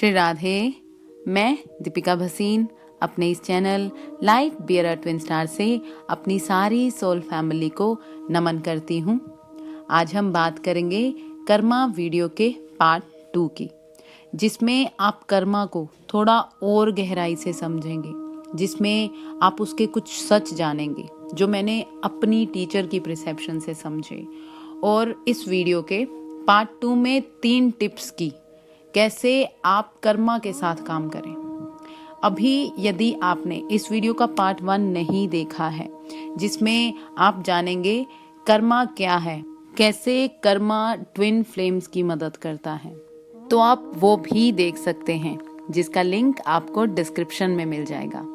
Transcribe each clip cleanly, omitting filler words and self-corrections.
श्री राधे। मैं दीपिका भसीन अपने इस channel life bear twin star से अपनी सारी सोल फैमिली को नमन करती हूँ। आज हम बात करेंगे कर्मा वीडियो के पार्ट 2 की, जिसमें आप कर्मा को थोड़ा और गहराई से समझेंगे, जिसमें आप उसके कुछ सच जानेंगे जो मैंने अपनी टीचर की परसेप्शन से समझे। और इस वीडियो के पार्ट 2 में 3 टिप्स की कैसे आप कर्मा के साथ काम करें। अभी यदि आपने इस वीडियो का पार्ट 1 नहीं देखा है, जिसमें आप जानेंगे कर्मा क्या है, कैसे कर्मा ट्विन फ्लेम्स की मदद करता है, तो आप वो भी देख सकते हैं, जिसका लिंक आपको डिस्क्रिप्शन में मिल जाएगा।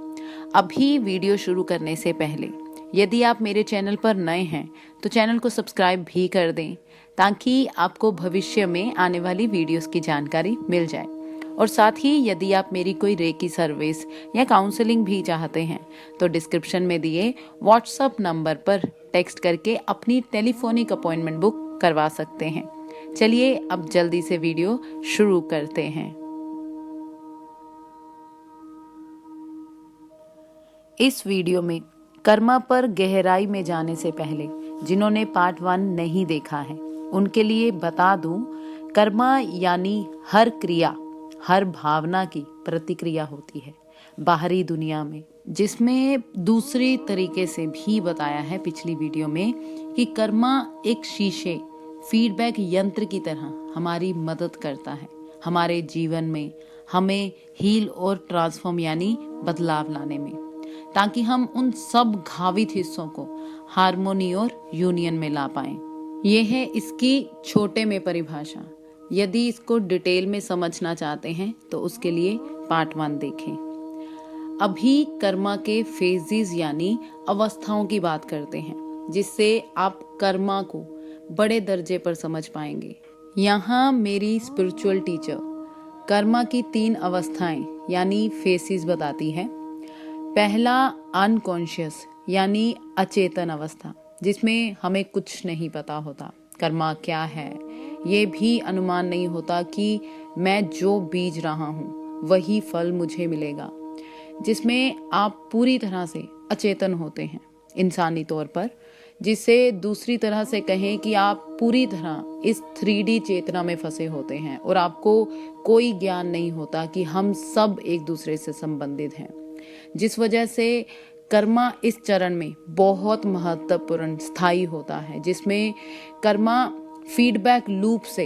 अभी वीडियो शुरू करने से पहले यदि आप मेरे चैनल पर नए हैं तो चैनल को सब्सक्राइब भी कर दें, ताकि आपको भविष्य में आने वाली वीडियोस की जानकारी मिल जाए। और साथ ही यदि आप मेरी कोई रेकी सर्विस या काउंसलिंग भी चाहते हैं तो डिस्क्रिप्शन में दिए व्हाट्सएप नंबर पर टेक्स्ट करके अपनी टेलीफोनिक अपॉइंटमेंट बुक करवा सकते हैं। चलिए अब जल्दी से वीडियो शुरू करते हैं। इस वीडियो में कर्मा पर गहराई में जाने से पहले जिन्होंने पार्ट 1 नहीं देखा है उनके लिए बता दूं, कर्मा यानी हर क्रिया, हर भावना की प्रतिक्रिया होती है बाहरी दुनिया में, जिसमें दूसरी तरीके से भी बताया है पिछली वीडियो में कि कर्मा एक शीशे फीडबैक यंत्र की तरह हमारी मदद करता है हमारे जीवन में हमें हील और ट्रांसफॉर्म यानी बदलाव लाने में, ताकि हम उन सब घावित हिस्सों को हार्मोनी और यूनियन में ला पाएं। यह है इसकी छोटे में परिभाषा। यदि इसको डिटेल में समझना चाहते हैं तो उसके लिए पार्ट 1 देखें। अभी कर्मा के फेजेस यानी अवस्थाओं की बात करते हैं, जिससे आप कर्मा को बड़े दर्जे पर समझ पाएंगे। यहाँ मेरी स्पिरिचुअल टीचर कर्मा की 3 अवस्थाएं यानी फेसेस बताती है। पहला अनकॉन्शियस यानी अचेतन अवस्था, जिसमें हमें कुछ नहीं पता होता कर्मा क्या है, ये भी अनुमान नहीं होता कि मैं जो बीज रहा हूँ वही फल मुझे मिलेगा, जिसमें आप पूरी तरह से अचेतन होते हैं इंसानी तौर पर, जिसे दूसरी तरह से कहें कि आप पूरी तरह इस 3D चेतना में फंसे होते हैं और आपको कोई ज्ञान नहीं होता कि हम सब एक दूसरे से संबंधित हैं, जिस वजह से कर्मा इस चरण में बहुत महत्वपूर्ण स्थायी होता है, जिसमें कर्मा फीडबैक लूप से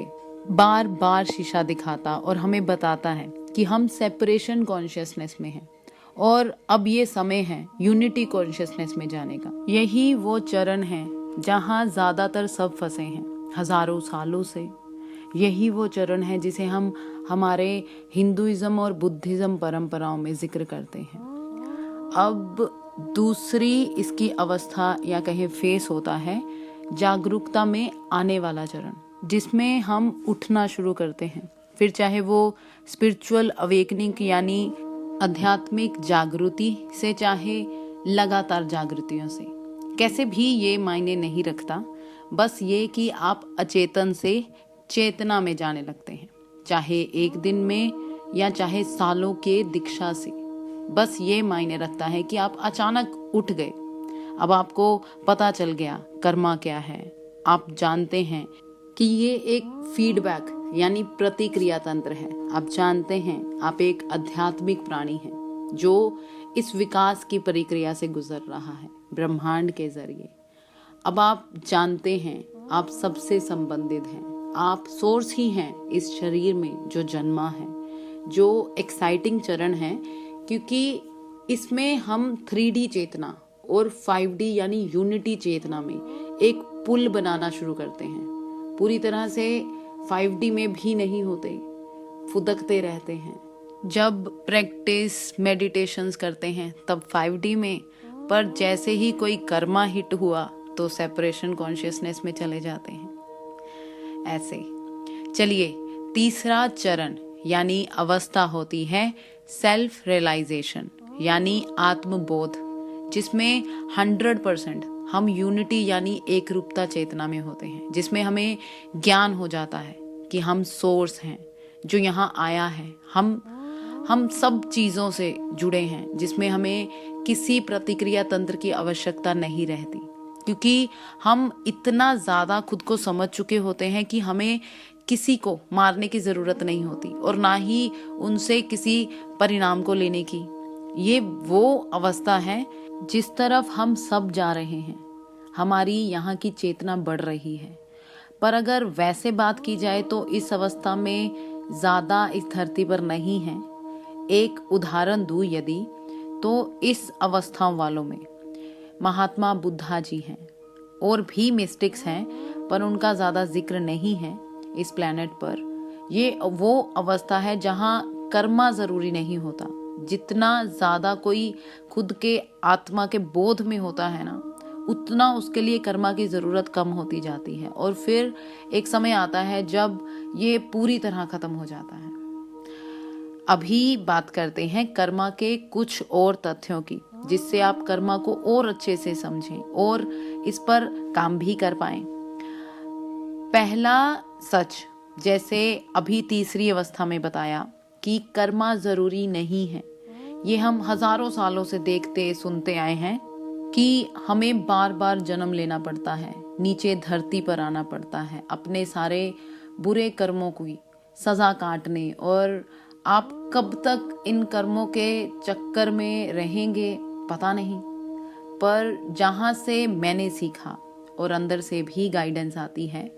बार बार शीशा दिखाता और हमें बताता है कि हम सेपरेशन कॉन्शियसनेस में हैं और अब ये समय है यूनिटी कॉन्शियसनेस में जाने का। यही वो चरण है जहाँ ज्यादातर सब फंसे हैं हजारों सालों से। यही वो चरण है जिसे हम हमारे हिंदुइज्म और बुद्धिज्म परंपराओं में जिक्र करते हैं। अब दूसरी इसकी अवस्था या कहे फेस होता है जागरूकता में आने वाला चरण, जिसमें हम उठना शुरू करते हैं, फिर चाहे वो स्पिरिचुअल अवेकनिंग यानी आध्यात्मिक जागृति से, चाहे लगातार जागृतियों से, कैसे भी ये मायने नहीं रखता, बस ये कि आप अचेतन से चेतना में जाने लगते हैं, चाहे एक दिन में या चाहे सालों के दीक्षा से। बस ये मायने रखता है कि आप अचानक उठ गए, अब आपको पता चल गया कर्मा क्या है। आप जानते हैं कि ये एक फीडबैक यानी प्रतिक्रिया तंत्र है। आप जानते हैं आप एक आध्यात्मिक प्राणी हैं जो इस विकास की प्रक्रिया से गुजर रहा है ब्रह्मांड के जरिए। अब आप जानते हैं आप सबसे संबंधित हैं, आप सोर्स ही हैं इस शरीर में जो जन्मा है, जो एक्साइटिंग चरण है, क्योंकि इसमें हम 3D चेतना और 5D यानी यूनिटी चेतना में एक पुल बनाना शुरू करते हैं। पूरी तरह से 5D में भी नहीं होते, फुदकते रहते हैं। जब प्रैक्टिस मेडिटेशंस करते हैं तब 5D में, पर जैसे ही कोई कर्मा हिट हुआ तो सेपरेशन कॉन्शियसनेस में चले जाते हैं। ऐसे चलिए, तीसरा चरण यानी अवस्था होती है सेल्फ रियलाइजेशन यानी आत्मबोध, जिसमें 100% हम यूनिटी यानी एक रूपता चेतना में होते हैं, जिसमें हमें ज्ञान हो जाता है कि हम सोर्स हैं, जो यहाँ आया है, हम सब चीज़ों से जुड़े हैं जिसमें हमें किसी प्रतिक्रिया तंत्र की आवश्यकता नहीं रहती, क्योंकि हम इतना ज़्यादा खुद को समझ चुके होते हैं कि हमें किसी को मारने की ज़रूरत नहीं होती और ना ही उनसे किसी परिणाम को लेने की। ये वो अवस्था है जिस तरफ हम सब जा रहे हैं। हमारी यहाँ की चेतना बढ़ रही है। पर अगर वैसे बात की जाए तो इस अवस्था में ज़्यादा इस धरती पर नहीं है। एक उदाहरण दूँ यदि, तो इस अवस्था वालों में महात्मा बुद्धा जी हैं और भी मिस्टिक्स हैं, पर उनका ज़्यादा जिक्र नहीं है इस प्लेनेट पर। ये वो अवस्था है जहाँ कर्मा ज़रूरी नहीं होता। जितना ज़्यादा कोई खुद के आत्मा के बोध में होता है ना, उतना उसके लिए कर्मा की ज़रूरत कम होती जाती है और फिर एक समय आता है जब ये पूरी तरह ख़त्म हो जाता है। अभी बात करते हैं कर्मा के कुछ और तथ्यों की, जिससे आप कर्मा को और अच्छे से समझें और इस पर काम भी कर पाएं। पहला सच, जैसे अभी तीसरी अवस्था में बताया कि कर्मा जरूरी नहीं है। ये हम हजारों सालों से देखते सुनते आए हैं कि हमें बार बार जन्म लेना पड़ता है, नीचे धरती पर आना पड़ता है अपने सारे बुरे कर्मों की सजा काटने, और आप कब तक इन कर्मों के चक्कर में रहेंगे पता नहीं। पर जहाँ से मैंने सीखा और अंदर से भी गाइडेंस आती है,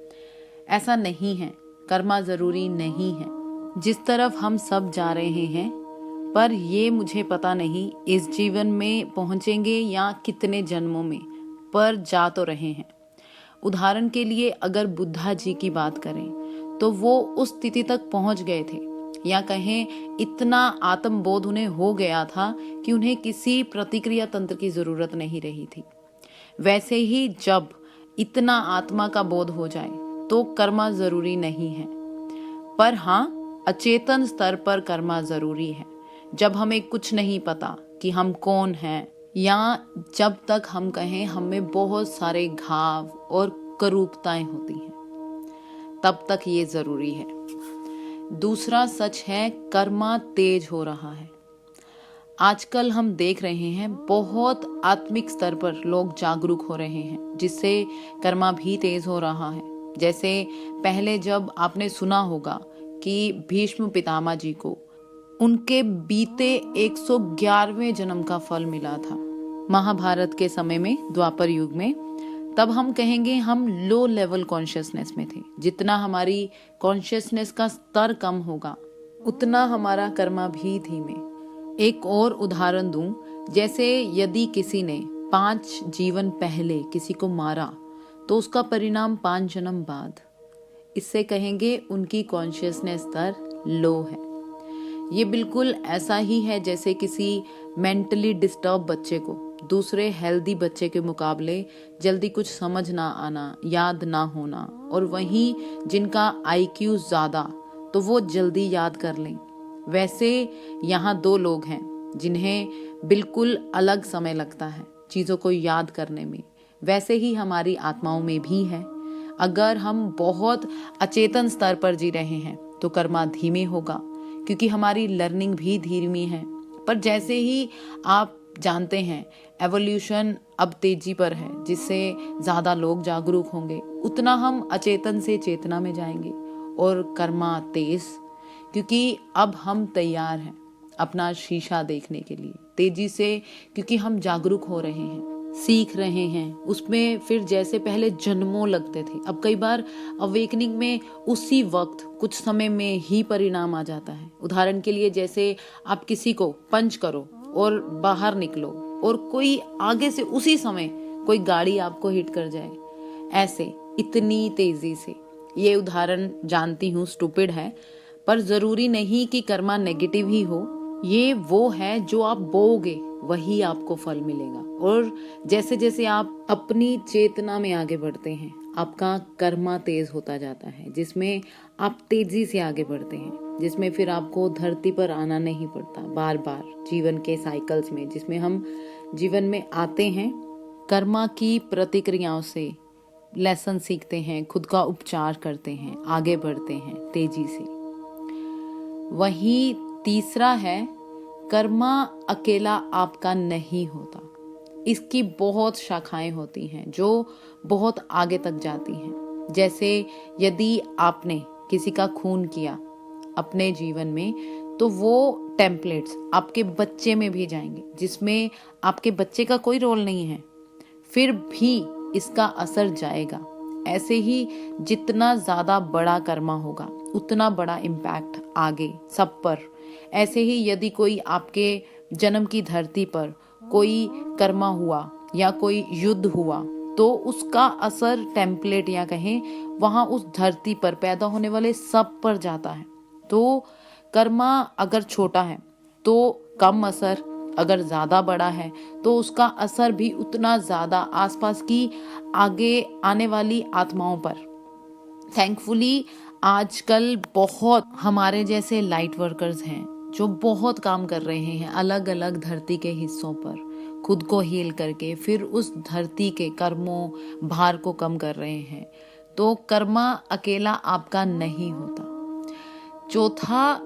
ऐसा नहीं है, कर्मा जरूरी नहीं है। जिस तरफ हम सब जा रहे हैं, पर ये मुझे पता नहीं इस जीवन में पहुंचेंगे या कितने जन्मों में, पर जा तो रहे हैं। उदाहरण के लिए अगर बुद्धा जी की बात करें तो वो उस स्थिति तक पहुंच गए थे, या कहें इतना आत्मबोध उन्हें हो गया था कि उन्हें किसी प्रतिक्रिया तंत्र की जरूरत नहीं रही थी। वैसे ही जब इतना आत्मा का बोध हो जाए तो कर्मा जरूरी नहीं है, पर हाँ अचेतन स्तर पर कर्मा जरूरी है। जब हमें कुछ नहीं पता कि हम कौन हैं, या जब तक हम कहें हमें बहुत सारे घाव और करूपताएं होती हैं, तब तक ये जरूरी है। दूसरा सच है, कर्मा तेज हो रहा है। आजकल हम देख रहे हैं बहुत आत्मिक स्तर पर लोग जागरूक हो रहे हैं, जिससे कर्मा भी तेज हो रहा है। जैसे पहले जब आपने सुना होगा कि भीष्म पितामह जी को उनके बीते 111वें जन्म का फल मिला था महाभारत के समय में, द्वापर युग में, तब हम कहेंगे हम लो लेवल कॉन्शियसनेस में थे। जितना हमारी कॉन्शियसनेस का स्तर कम होगा, उतना हमारा कर्मा भी धीमे। एक और उदाहरण दूं, जैसे यदि किसी ने 5 जीवन पहले किसी को मारा तो उसका परिणाम 5 जन्म बाद, इससे कहेंगे उनकी कॉन्शियसनेस स्तर लो है। ये बिल्कुल ऐसा ही है जैसे किसी मेंटली डिस्टर्ब बच्चे को दूसरे हेल्दी बच्चे के मुकाबले जल्दी कुछ समझ ना आना, याद ना होना, और वहीं जिनका IQ ज्यादा तो वो जल्दी याद कर लें। वैसे यहाँ 2 लोग हैं जिन्हें बिल्कुल अलग समय लगता है चीजों को याद करने में। वैसे ही हमारी आत्माओं में भी है। अगर हम बहुत अचेतन स्तर पर जी रहे हैं तो कर्मा धीमे होगा, क्योंकि हमारी लर्निंग भी धीमी है। पर जैसे ही आप जानते हैं एवोल्यूशन अब तेजी पर है, जिससे ज्यादा लोग जागरूक होंगे, उतना हम अचेतन से चेतना में जाएंगे और कर्मा तेज, क्योंकि अब हम तैयार हैं अपना शीशा देखने के लिए तेजी से, क्योंकि हम जागरूक हो रहे हैं, सीख रहे हैं। उसमें फिर जैसे पहले जन्मों लगते थे, अब कई बार अवेकनिंग में उसी वक्त कुछ समय में ही परिणाम आ जाता है। उदाहरण के लिए जैसे आप किसी को पंच करो और बाहर निकलो और कोई आगे से उसी समय कोई गाड़ी आपको हिट कर जाए, ऐसे इतनी तेजी से। ये उदाहरण जानती हूँ स्टूपिड है, पर जरूरी नहीं कि कर्मा नेगेटिव ही हो। ये वो है जो आप बोओगे वही आपको फल मिलेगा। और जैसे जैसे आप अपनी चेतना में आगे बढ़ते हैं, आपका कर्मा तेज होता जाता है, जिसमें आप तेजी से आगे बढ़ते हैं, जिसमें फिर आपको धरती पर आना नहीं पड़ता बार बार जीवन के साइकिल्स में, जिसमें हम जीवन में आते हैं, कर्मा की प्रतिक्रियाओं से लेसन सीखते हैं, खुद का उपचार करते हैं, आगे बढ़ते हैं तेजी से। वहीं तीसरा है, कर्मा अकेला आपका नहीं होता। इसकी बहुत शाखाएं होती हैं जो बहुत आगे तक जाती हैं। जैसे यदि आपने किसी का खून किया अपने जीवन में, तो वो टेम्पलेट्स आपके बच्चे में भी जाएंगे, जिसमें आपके बच्चे का कोई रोल नहीं है, फिर भी इसका असर जाएगा। ऐसे ही जितना ज्यादा बड़ा कर्मा होगा उतना बड़ा इम्पैक्ट आगे सब पर। ऐसे ही यदि कोई आपके जन्म की धरती पर कोई कर्मा हुआ या कोई युद्ध हुआ, तो उसका असर टेम्पलेट या कहें वहां उस धरती पर पैदा होने वाले सब पर जाता है। तो कर्मा अगर छोटा है तो कम असर, अगर ज्यादा बड़ा है तो उसका असर भी उतना ज्यादा आसपास की आगे आने वाली आत्माओं पर। थैंकफुली आजकल बहुत हमारे जैसे लाइट वर्कर्स हैं जो बहुत काम कर रहे हैं अलग अलग धरती के हिस्सों पर, खुद को हील करके फिर उस धरती के कर्मों भार को कम कर रहे हैं। तो कर्मा अकेला आपका नहीं होता। चौथा,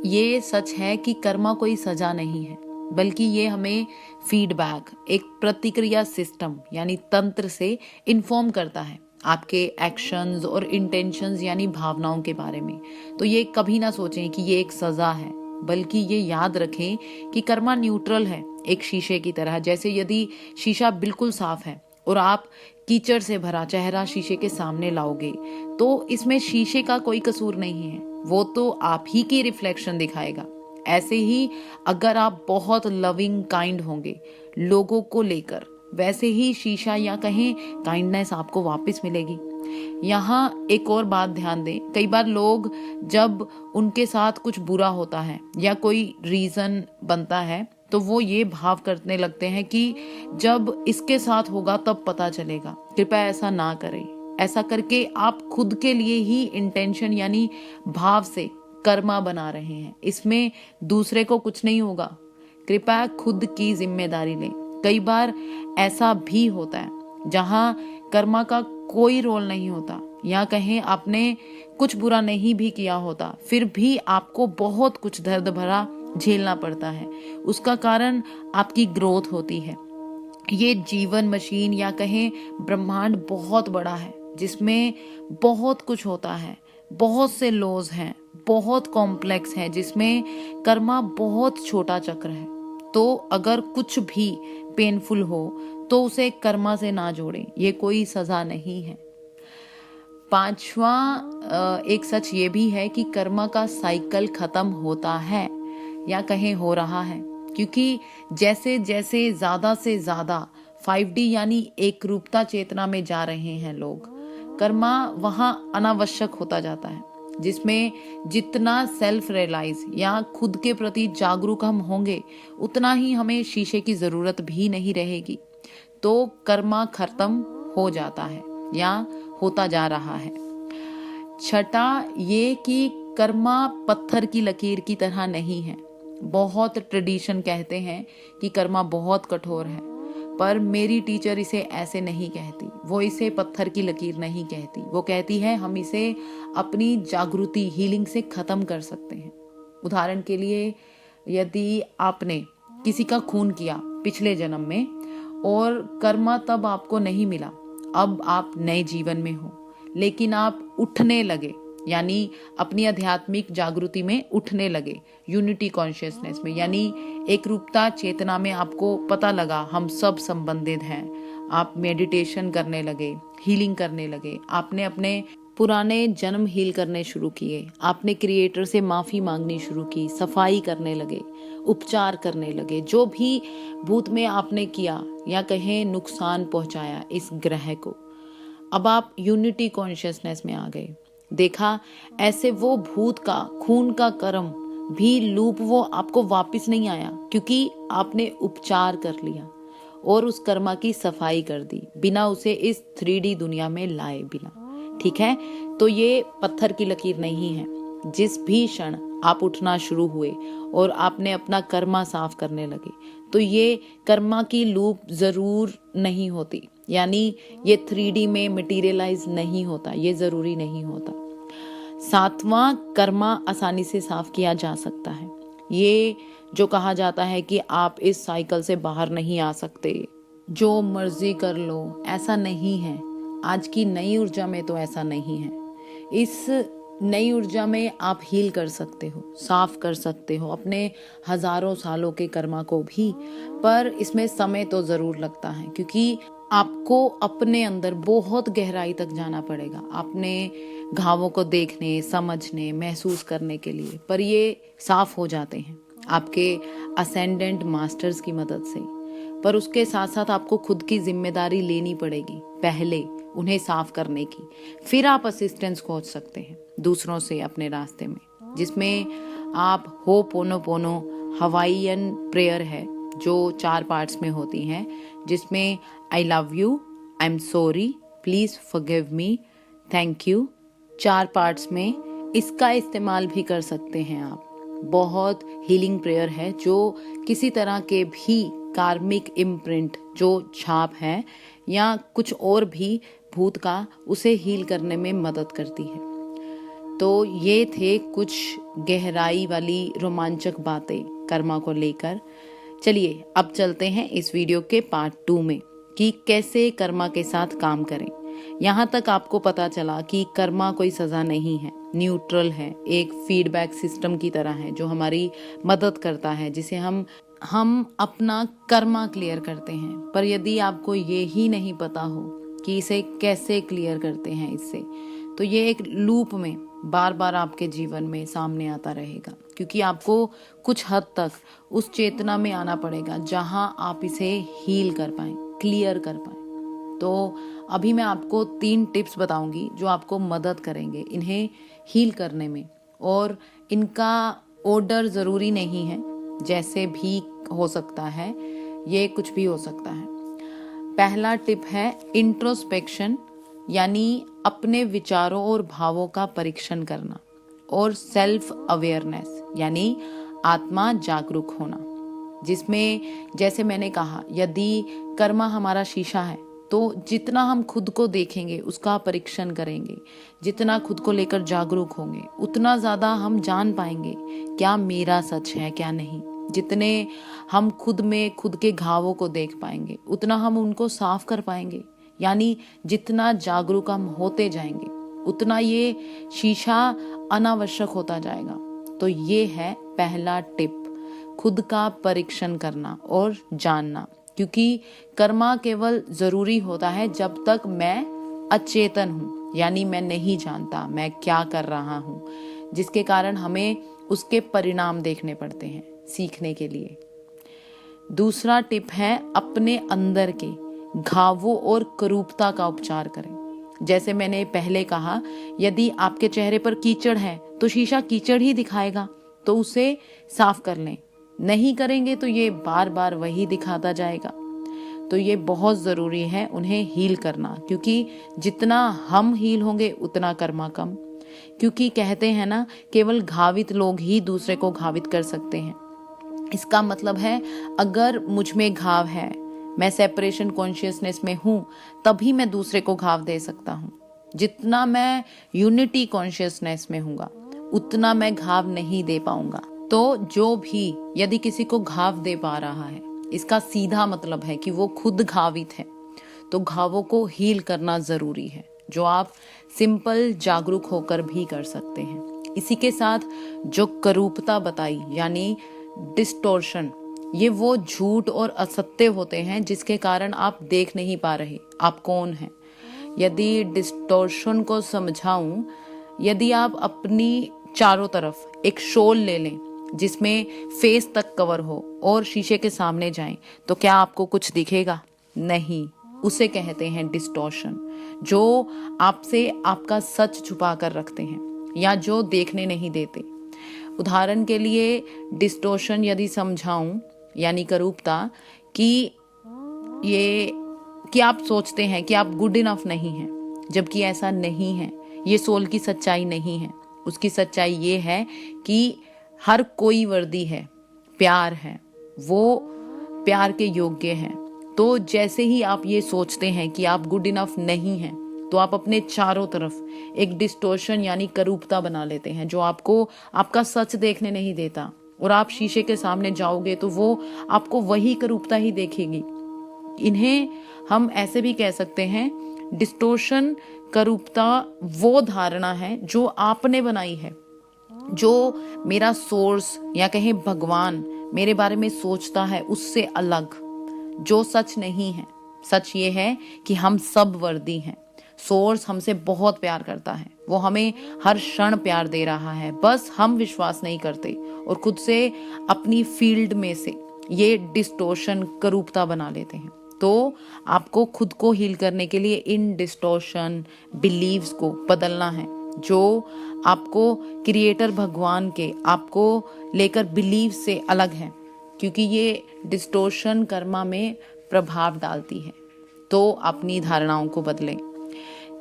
ये सच है कि कर्मा कोई सजा नहीं है, बल्कि ये हमें फीडबैक, एक प्रतिक्रिया सिस्टम यानी तंत्र से इन्फॉर्म करता है आपके एक्शंस और इंटेंशंस यानी भावनाओं के बारे में। तो ये कभी ना सोचें कि ये एक सजा है, बल्कि ये याद रखें कि कर्मा न्यूट्रल है, एक शीशे की तरह। जैसे यदि शीशा बिल्कुल साफ है और आप कीचड़ से भरा चेहरा शीशे के सामने लाओगे, तो इसमें शीशे का कोई कसूर नहीं है, वो तो आप ही की रिफ्लेक्शन दिखाएगा। ऐसे ही अगर आप बहुत लविंग काइंड होंगे लोगों को लेकर, वैसे ही शीशा या कहें काइंडनेस आपको वापस मिलेगी। यहाँ एक और बात ध्यान दें, कई बार लोग जब उनके साथ कुछ बुरा होता है या कोई रीजन बनता है, तो वो ये भाव करने लगते हैं कि जब इसके साथ होगा तब पता चलेगा। कृपया ऐसा ना करें। ऐसा करके आप खुद के लिए ही इंटेंशन यानी भाव से कर्मा बना रहे हैं, इसमें दूसरे को कुछ नहीं होगा। कृपया खुद की जिम्मेदारी लें। कई बार ऐसा भी होता है जहां कर्मा का कोई रोल नहीं होता, या कहें आपने कुछ बुरा नहीं भी किया होता, फिर भी आपको बहुत कुछ दर्द भरा झेलना पड़ता है। उसका कारण आपकी ग्रोथ होती है। ये जीवन मशीन या कहें ब्रह्मांड बहुत बड़ा है, जिसमें बहुत कुछ होता है, बहुत से लॉज हैं, बहुत कॉम्प्लेक्स है, जिसमें कर्मा बहुत छोटा चक्र है। तो अगर कुछ भी पेनफुल हो तो उसे कर्मा से ना जोड़ें, ये कोई सजा नहीं है। पांचवा, एक सच ये भी है कि कर्मा का साइकिल खत्म होता है या कहें हो रहा है, क्योंकि जैसे जैसे ज्यादा से ज्यादा 5D यानी एक रूपता चेतना में जा रहे हैं लोग, कर्मा वहां अनावश्यक होता जाता है, जिसमें जितना सेल्फ रियलाइज या खुद के प्रति जागरूक हम होंगे, उतना ही हमें शीशे की जरूरत भी नहीं रहेगी। तो कर्मा खत्म हो जाता है या होता जा रहा है। छठा, ये कि कर्मा पत्थर की लकीर की तरह नहीं है। बहुत ट्रेडिशन कहते हैं कि कर्मा बहुत कठोर है, पर मेरी टीचर इसे ऐसे नहीं कहती। वो इसे पत्थर की लकीर नहीं कहती, वो कहती है हम इसे अपनी जागृति हीलिंग से खत्म कर सकते हैं। उदाहरण के लिए, यदि आपने किसी का खून किया पिछले जन्म में और कर्मा तब आपको नहीं मिला, अब आप नए जीवन में हो, लेकिन आप उठने लगे यानी अपनी आध्यात्मिक जागृति में उठने लगे, यूनिटी कॉन्शियसनेस में यानी एक रूपता चेतना में आपको पता लगा हम सब संबंधित हैं। आप मेडिटेशन करने लगे, हीलिंग करने लगे, आपने अपने पुराने जन्म हील करने शुरू किए, आपने क्रिएटर से माफी मांगनी शुरू की, सफाई करने लगे, उपचार करने लगे। जो भी भूत में आपने किया या कहें नुकसान पहुंचाया इस ग्रह को, अब आप यूनिटी कॉन्शियसनेस में आ गए। देखा ऐसे वो भूत का खून का कर्म भी लूप वो आपको वापस नहीं आया, क्योंकि आपने उपचार कर लिया और उस कर्मा की सफाई कर दी, बिना उसे इस 3D दुनिया में लाए बिना। ठीक है, तो ये पत्थर की लकीर नहीं है। जिस भी क्षण आप उठना शुरू हुए और आपने अपना कर्मा साफ करने लगे, तो ये कर्मा की लूप जरूर नहीं होती, यानी ये 3D में मटेरियलाइज नहीं होता, ये जरूरी नहीं होता। सातवां, कर्मा आसानी से साफ किया जा सकता है। ये जो कहा जाता है कि आप इस साइकिल से बाहर नहीं आ सकते, जो मर्जी कर लो, ऐसा नहीं है। आज की नई ऊर्जा में तो ऐसा नहीं है। इस नई ऊर्जा में आप हील कर सकते हो, साफ कर सकते हो अपने हजारों सालों के कर्मा को भी, पर इसमें समय तो जरूर लगता है, क्योंकि आपको अपने अंदर बहुत गहराई तक जाना पड़ेगा अपने घावों को देखने, समझने, महसूस करने के लिए। पर ये साफ हो जाते हैं आपके असेंडेंट मास्टर्स की मदद से। पर उसके साथ साथ आपको खुद की जिम्मेदारी लेनी पड़ेगी पहले उन्हें साफ करने की, फिर आप असिस्टेंस खोज सकते हैं दूसरों से अपने रास्ते में, जिसमें आप होपोनोपोनो हवाईयन प्रेयर है जो 4 पार्ट्स में होती हैं, जिसमें I love you, I am sorry, please forgive me, thank you, 4 parts में इसका इस्तेमाल भी कर सकते हैं आप। बहुत हीलिंग प्रेयर है जो किसी तरह के भी कार्मिक इम्प्रिंट जो छाप है या कुछ और भी भूत का, उसे हील करने में मदद करती है। तो ये थे कुछ गहराई वाली रोमांचक बातें कर्मा को लेकर। चलिए अब चलते हैं इस वीडियो के पार्ट 2 में कि कैसे कर्मा के साथ काम करें। यहाँ तक आपको पता चला कि कर्मा कोई सजा नहीं है, न्यूट्रल है, एक फीडबैक सिस्टम की तरह है जो हमारी मदद करता है, जिसे हम अपना कर्मा क्लियर करते हैं। पर यदि आपको ये ही नहीं पता हो कि इसे कैसे क्लियर करते हैं इससे, तो ये एक लूप में बार बार आपके जीवन में सामने आता रहेगा, क्योंकि आपको कुछ हद तक उस चेतना में आना पड़ेगा जहां आप इसे हील कर पाएं, क्लियर कर पाएं। तो अभी मैं आपको 3 टिप्स बताऊंगी जो आपको मदद करेंगे इन्हें हील करने में, और इनका ऑर्डर जरूरी नहीं है, जैसे भी हो सकता है, ये कुछ भी हो सकता है। पहला टिप है इंट्रोस्पेक्शन, यानी अपने विचारों और भावों का परीक्षण करना, और सेल्फ अवेयरनेस यानी आत्मा जागरूक होना, जिसमें जैसे मैंने कहा यदि कर्मा हमारा शीशा है तो जितना हम खुद को देखेंगे, उसका परीक्षण करेंगे, जितना खुद को लेकर जागरूक होंगे, उतना ज्यादा हम जान पाएंगे क्या मेरा सच है क्या नहीं। जितने हम खुद में खुद के घावों को देख पाएंगे, उतना हम उनको साफ कर पाएंगे। यानी जितना जागरूक हम होते जाएंगे, उतना ये शीशा अनावश्यक होता जाएगा। तो ये है पहला टिप, खुद का परीक्षण करना और जानना, क्योंकि कर्मा केवल जरूरी होता है जब तक मैं अचेतन हूँ, यानी मैं नहीं जानता मैं क्या कर रहा हूँ, जिसके कारण हमें उसके परिणाम देखने पड़ते हैं सीखने के लिए। दूसरा टिप है अपने अंदर के घावों और कुरूपता का उपचार करें। जैसे मैंने पहले कहा, यदि आपके चेहरे पर कीचड़ है तो शीशा कीचड़ ही दिखाएगा, तो उसे साफ कर लें। नहीं करेंगे तो ये बार बार वही दिखाता जाएगा। तो ये बहुत जरूरी है उन्हें हील करना, क्योंकि जितना हम हील होंगे उतना कर्मा कम। क्योंकि कहते हैं ना, केवल घावित लोग ही दूसरे को घावित कर सकते हैं। इसका मतलब है अगर मुझ में घाव है, मैं सेपरेशन कॉन्शियसनेस में हूं, तभी मैं दूसरे को घाव दे सकता हूं। जितना मैं यूनिटी कॉन्शियसनेस में हूंगा, उतना मैं घाव नहीं दे पाऊंगा। तो जो भी यदि किसी को घाव दे पा रहा है, इसका सीधा मतलब है कि वो खुद घावित है। तो घावों को हील करना जरूरी है, जो आप सिंपल जागरूक होकर भी कर सकते हैं। इसी के साथ जो करूपता बताई, यानी डिस्टोर्शन, ये वो झूठ और असत्य होते हैं जिसके कारण आप देख नहीं पा रहे आप कौन हैं। यदि डिस्टोर्शन को समझाऊं, यदि आप अपनी चारों तरफ एक शॉल ले लें जिसमें फेस तक कवर हो और शीशे के सामने जाएं, तो क्या आपको कुछ दिखेगा? नहीं। उसे कहते हैं डिस्टॉर्शन, जो आपसे आपका सच छुपा कर रखते हैं या जो देखने नहीं देते। उदाहरण के लिए डिस्टॉर्शन यदि समझाऊं, यानी करूपता, कि आप सोचते हैं कि आप गुड इनफ नहीं हैं, जबकि ऐसा नहीं है। ये सोल की सच्चाई नहीं है। उसकी सच्चाई ये है कि हर कोई वर्दी है, प्यार है, वो प्यार के योग्य है। तो जैसे ही आप ये सोचते हैं कि आप गुड इनफ नहीं हैं, तो आप अपने चारों तरफ एक डिस्टोर्शन यानी करूपता बना लेते हैं, जो आपको आपका सच देखने नहीं देता। और आप शीशे के सामने जाओगे तो वो आपको वही करूपता ही देखेगी। इन्हें हम ऐसे भी कह सकते हैं, डिस्टोर्शन करूपता वो धारणा है जो आपने बनाई है, जो मेरा सोर्स या कहें भगवान मेरे बारे में सोचता है उससे अलग, जो सच नहीं है। सच ये है कि हम सब वर्दी हैं। सोर्स हमसे बहुत प्यार करता है, वो हमें हर क्षण प्यार दे रहा है, बस हम विश्वास नहीं करते और खुद से अपनी फील्ड में से ये डिस्टोर्शन करूपता बना लेते हैं। तो आपको खुद को हील करने के लिए इन डिस्टोर्शन बिलीव्स को बदलना है, जो आपको क्रिएटर भगवान के आपको लेकर बिलीव से अलग है, क्योंकि ये डिस्टोर्शन कर्मा में प्रभाव डालती है। तो अपनी धारणाओं को बदलें।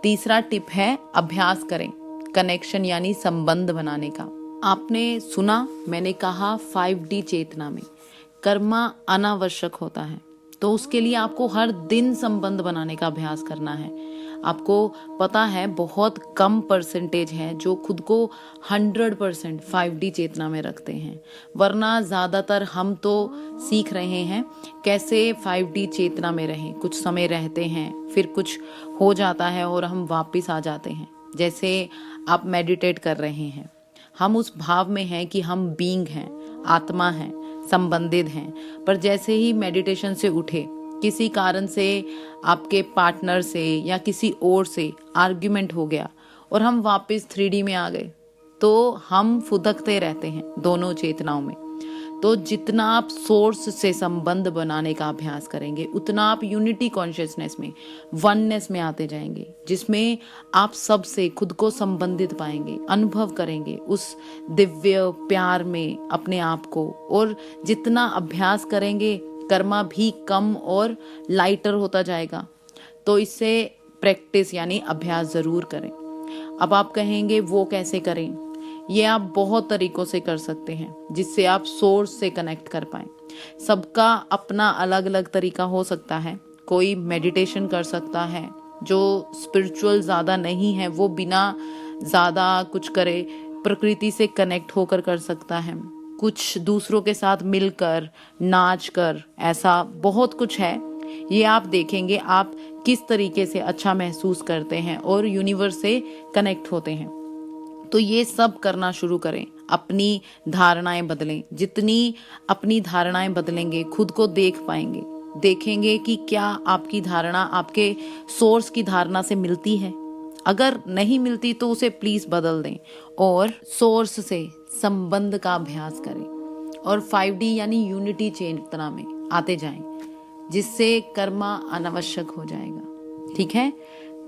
तीसरा टिप है अभ्यास करें, कनेक्शन यानी संबंध बनाने का। आपने सुना, मैंने कहा 5D चेतना में कर्मा अनावश्यक होता है, तो उसके लिए आपको हर दिन संबंध बनाने का अभ्यास करना है। आपको पता है बहुत कम परसेंटेज है जो खुद को 100% 5D चेतना में रखते हैं, वरना ज़्यादातर हम तो सीख रहे हैं कैसे 5D चेतना में रहें। कुछ समय रहते हैं, फिर कुछ हो जाता है और हम वापस आ जाते हैं। जैसे आप मेडिटेट कर रहे हैं, हम उस भाव में हैं कि हम बीइंग हैं, आत्मा हैं, संबंधित हैं, पर जैसे ही मेडिटेशन से उठे, किसी कारण से आपके पार्टनर से या किसी और से आर्ग्यूमेंट हो गया और हम वापस 3D में आ गए, तो हम फुदकते रहते हैं दोनों चेतनाओं में। तो जितना आप सोर्स से संबंध बनाने का अभ्यास करेंगे, उतना आप यूनिटी कॉन्शियसनेस में, वननेस में आते जाएंगे, जिसमें आप सबसे खुद को संबंधित पाएंगे, अनुभव करेंगे उस दिव्य प्यार में अपने आप को। और जितना अभ्यास करेंगे, कर्मा भी कम और लाइटर होता जाएगा। तो इससे प्रैक्टिस यानी अभ्यास जरूर करें। अब आप कहेंगे वो कैसे करें? ये आप बहुत तरीकों से कर सकते हैं जिससे आप सोर्स से कनेक्ट कर पाएं। सबका अपना अलग अलग तरीका हो सकता है। कोई मेडिटेशन कर सकता है, जो स्पिरिचुअल ज़्यादा नहीं है वो बिना ज़्यादा कुछ करे प्रकृति से कनेक्ट होकर कर सकता है। कुछ दूसरों के साथ मिलकर, नाच कर, ऐसा बहुत कुछ है। ये आप देखेंगे आप किस तरीके से अच्छा महसूस करते हैं और यूनिवर्स से कनेक्ट होते हैं। तो ये सब करना शुरू करें, अपनी धारणाएं बदलें। जितनी अपनी धारणाएं बदलेंगे, खुद को देख पाएंगे, देखेंगे कि क्या आपकी धारणा आपके सोर्स की धारणा से मिलती है। अगर नहीं मिलती तो उसे प्लीज बदल दें और सोर्स से संबंध का अभ्यास करें और 5D यानी यूनिटी चेतना में आते जाएं, जिससे कर्मा अनावश्यक हो जाएगा। ठीक है,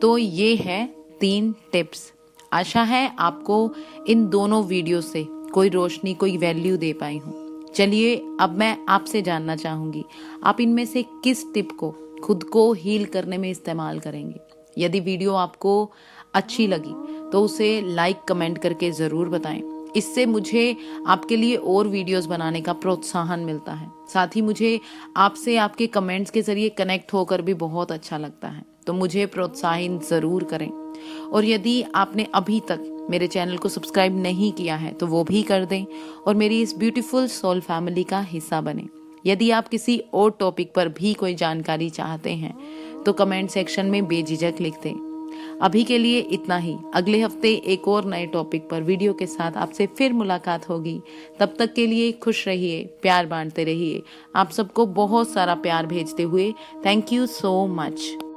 तो ये है 3 टिप्स। आशा है आपको इन दोनों वीडियो से कोई रोशनी, कोई वैल्यू दे पाई हूँ। चलिए अब मैं आपसे जानना चाहूंगी, आप इनमें से किस टिप को खुद को हील करने में इस्तेमाल करेंगे। यदि वीडियो आपको अच्छी लगी तो उसे लाइक, कमेंट करके ज़रूर बताएं। इससे मुझे आपके लिए और वीडियोस बनाने का प्रोत्साहन मिलता है। साथ ही मुझे आपसे आपके कमेंट्स के जरिए कनेक्ट होकर भी बहुत अच्छा लगता है। तो मुझे प्रोत्साहित ज़रूर करें। और यदि आपने अभी तक मेरे चैनल को सब्सक्राइब नहीं किया है तो वो भी कर दें और मेरी इस ब्यूटीफुल सोल फैमिली का हिस्सा बने। यदि आप किसी और टॉपिक पर भी कोई जानकारी चाहते हैं तो कमेंट सेक्शन में बेझिझक लिख दें। अभी के लिए इतना ही। अगले हफ्ते एक और नए टॉपिक पर वीडियो के साथ आपसे फिर मुलाकात होगी। तब तक के लिए खुश रहिए, प्यार बांटते रहिए। आप सबको बहुत सारा प्यार भेजते हुए थैंक यू सो मच।